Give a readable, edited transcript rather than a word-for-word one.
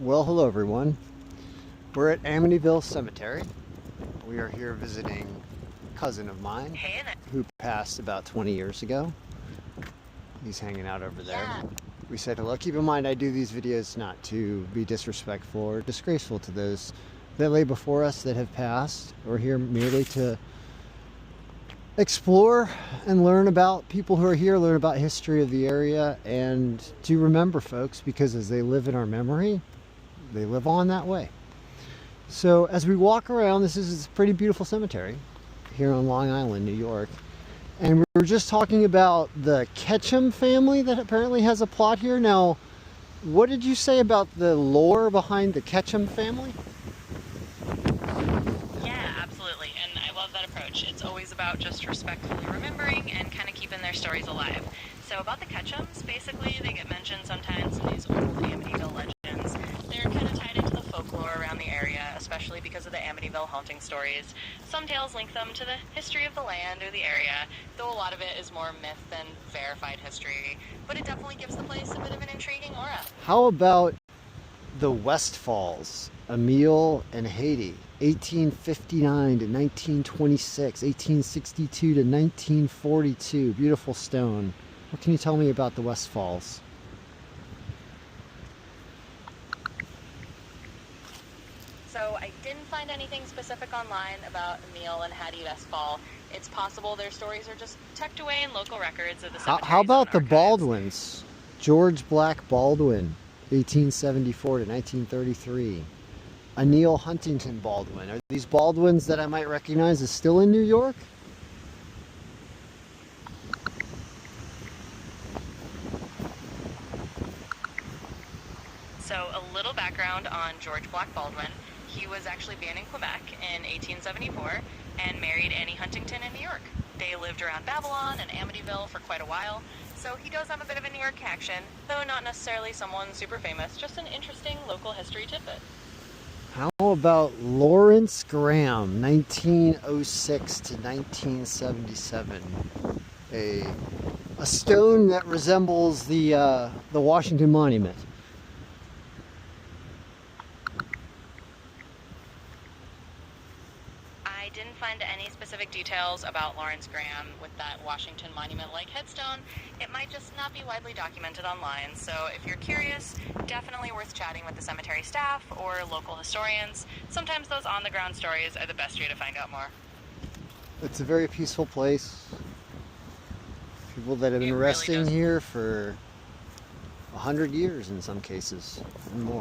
Well, hello everyone. We're at Amityville Cemetery. We are here visiting a cousin of mine who passed about 20 years ago. He's hanging out over there. We said hello. Keep in mind, I do these videos not to be disrespectful or disgraceful to those that lay before us that have passed. We're here merely to explore and learn about people who are here, learn about history of the area, and to remember folks, because as they live in our memory, they live on that way. So as we walk around, this is a pretty beautiful cemetery here on Long Island, New York. And we were just talking about the Ketchum family that apparently has a plot here. Now, what did you say about the lore behind the Ketchum family? Yeah, absolutely. And I love that approach. It's always about just respectfully remembering and kind of keeping their stories alive. So about the Ketchums, basically they get mentioned sometimes in these old Amityville legends. They're kind of tied into the folklore around the area, especially because of the Amityville haunting stories. Some tales link them to the history of the land or the area, though a lot of it is more myth than verified history. But it definitely gives the place a bit of an intriguing aura. How about the Westfalls, Emil and Haiti, 1859 to 1926, 1862 to 1942, beautiful stone. What can you tell me about the Westfalls? So I didn't find anything specific online about Emil and Hattie Westfall. It's possible their stories are just tucked away in local records of the cemeteries. How about the archives. Baldwins? George Black Baldwin, 1874 to 1933. Anil Huntington Baldwin. Are these Baldwins that I might recognize as still in New York? So a little background on George Black Baldwin. He was actually born in Quebec in 1874 and married Annie Huntington in New York. They lived around Babylon and Amityville for quite a while, so he does have a bit of a New York connection, though not necessarily someone super famous, just an interesting local history tidbit. How about Lawrence Graham, 1906 to 1977? A stone that resembles the Washington Monument. I didn't find any specific details about Lawrence Graham with that Washington Monument-like headstone. It might just not be widely documented online, so if you're curious, definitely worth chatting with the cemetery staff or local historians. Sometimes those on-the-ground stories are the best way to find out more. It's a very peaceful place. People that have been It really resting does. here for 100 years in some cases and more.